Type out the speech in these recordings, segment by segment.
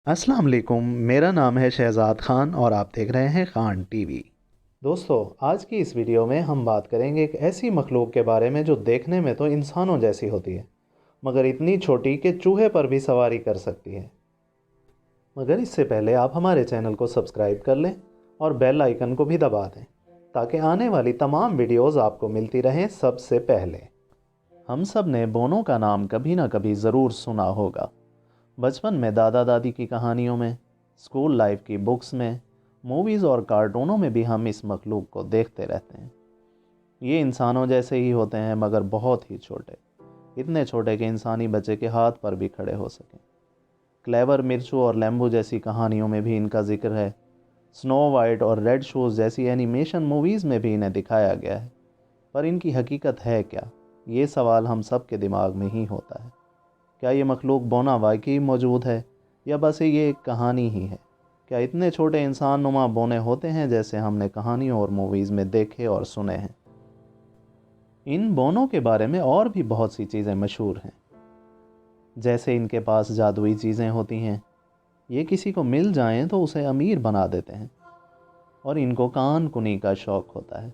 अस्सलाम वालेकुम, मेरा नाम है शहज़ाद ख़ान और आप देख रहे हैं ख़ान टीवी। दोस्तों, आज की इस वीडियो में हम बात करेंगे एक ऐसी मखलूक के बारे में जो देखने में तो इंसानों जैसी होती है, मगर इतनी छोटी कि चूहे पर भी सवारी कर सकती है। मगर इससे पहले आप हमारे चैनल को सब्सक्राइब कर लें और बेल आइकन को भी दबा दें, ताकि आने वाली तमाम वीडियोज़ आपको मिलती रहें सबसे पहले। हम सब ने बोनो का नाम कभी ना कभी ज़रूर सुना होगा। बचपन में दादा दादी की कहानियों में, स्कूल लाइफ की बुक्स में, मूवीज़ और कार्टूनों में भी हम इस मखलूक को देखते रहते हैं। ये इंसानों जैसे ही होते हैं मगर बहुत ही छोटे, इतने छोटे कि इंसानी बच्चे के हाथ पर भी खड़े हो सकें। क्लेवर मिर्चू और लेम्बू जैसी कहानियों में भी इनका जिक्र है। स्नो वाइट और रेड शूज़ जैसी एनिमेशन मूवीज़ में भी इन्हें दिखाया गया है। पर इनकी हकीकत है क्या, ये सवाल हम सब के दिमाग में ही होता है। क्या ये मखलूक बोना वाकई मौजूद है या बस ये एक कहानी ही है? क्या इतने छोटे इंसान नुमा बोने होते हैं जैसे हमने कहानियों और मूवीज़ में देखे और सुने हैं? इन बोनों के बारे में और भी बहुत सी चीज़ें मशहूर हैं, जैसे इनके पास जादुई चीज़ें होती हैं, ये किसी को मिल जाएं तो उसे अमीर बना देते हैं, और इनको कान कुनी का शौक़ होता है,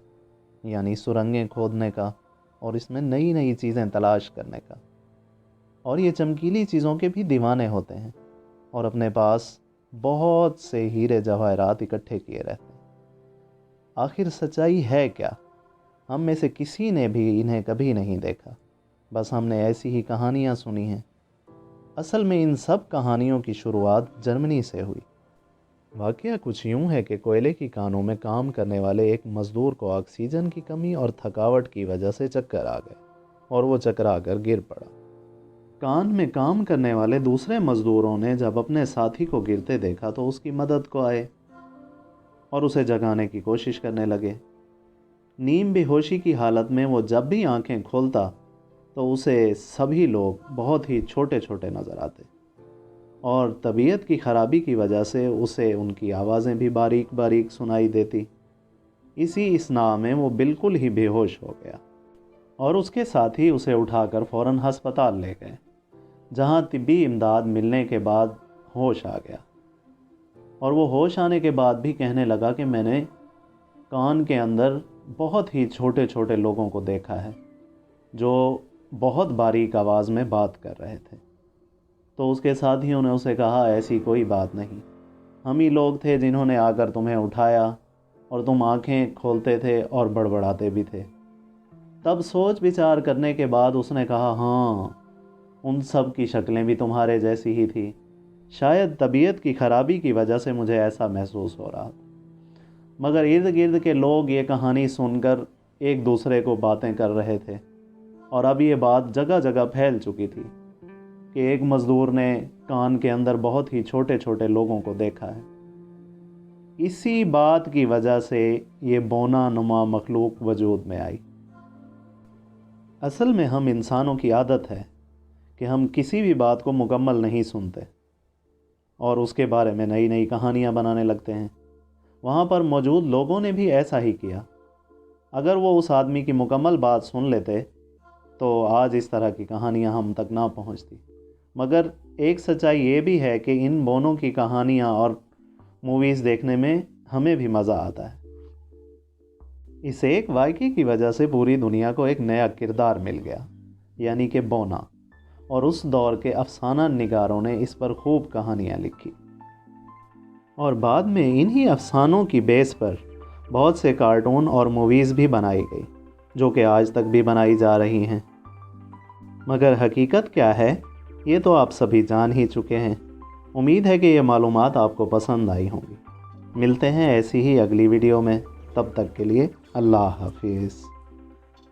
यानी सुरंगें खोदने का और इसमें नई नई चीज़ें तलाश करने का। और ये चमकीली चीज़ों के भी दीवाने होते हैं और अपने पास बहुत से हीरे जवाहरात इकट्ठे किए रहते हैं। आखिर सच्चाई है क्या? हम में से किसी ने भी इन्हें कभी नहीं देखा, बस हमने ऐसी ही कहानियाँ सुनी हैं। असल में इन सब कहानियों की शुरुआत जर्मनी से हुई। वाकया कुछ यूँ है कि कोयले की कानों में काम करने वाले एक मज़दूर को ऑक्सीजन की कमी और थकावट की वजह से चक्कर आ गए और वो चकरा कर गिर पड़ा। कान में काम करने वाले दूसरे मज़दूरों ने जब अपने साथी को गिरते देखा तो उसकी मदद को आए और उसे जगाने की कोशिश करने लगे। नीम बेहोशी की हालत में वो जब भी आंखें खोलता तो उसे सभी लोग बहुत ही छोटे छोटे नज़र आते, और तबीयत की ख़राबी की वजह से उसे उनकी आवाज़ें भी बारीक बारीक सुनाई देती। इसी इसना में वो बिल्कुल ही बेहोश हो गया और उसके साथी उसे उठाकर फ़ौरन हस्पताल ले गए, जहां तिब्बी इमदाद मिलने के बाद होश आ गया। और वो होश आने के बाद भी कहने लगा कि मैंने कान के अंदर बहुत ही छोटे छोटे लोगों को देखा है जो बहुत बारीक आवाज़ में बात कर रहे थे। तो उसके साथियों ने उसे कहा, ऐसी कोई बात नहीं, हम ही लोग थे जिन्होंने आकर तुम्हें उठाया और तुम आंखें खोलते थे और बड़बड़ाते भी थे। तब सोच विचार करने के बाद उसने कहा, हाँ, उन सब की शक्लें भी तुम्हारे जैसी ही थी। शायद तबीयत की ख़राबी की वजह से मुझे ऐसा महसूस हो रहा था। मगर इर्द गिर्द के लोग ये कहानी सुनकर एक दूसरे को बातें कर रहे थे, और अब ये बात जगह जगह फैल चुकी थी कि एक मज़दूर ने कान के अंदर बहुत ही छोटे छोटे लोगों को देखा है। इसी बात की वजह से ये बोना नुमा मखलूक वजूद में आई। असल में हम इंसानों की आदत है कि हम किसी भी बात को मुकम्मल नहीं सुनते और उसके बारे में नई नई कहानियाँ बनाने लगते हैं। वहाँ पर मौजूद लोगों ने भी ऐसा ही किया। अगर वो उस आदमी की मुकम्मल बात सुन लेते तो आज इस तरह की कहानियाँ हम तक ना पहुँचती। मगर एक सच्चाई ये भी है कि इन बोनों की कहानियाँ और मूवीज़ देखने में हमें भी मज़ा आता है। इस एक वाक़ये की वजह से पूरी दुनिया को एक नया किरदार मिल गया, यानी कि बोना, और उस दौर के अफसाना निगारों ने इस पर खूब कहानियाँ लिखी। और बाद में इन्हीं अफसानों की बेस पर बहुत से कार्टून और मूवीज़ भी बनाई गई, जो कि आज तक भी बनाई जा रही हैं। मगर हकीकत क्या है, ये तो आप सभी जान ही चुके हैं। उम्मीद है कि ये मालूमात आपको पसंद आई होंगी। मिलते हैं ऐसी ही अगली वीडियो में, तब तक के लिए अल्लाह हाफिज़।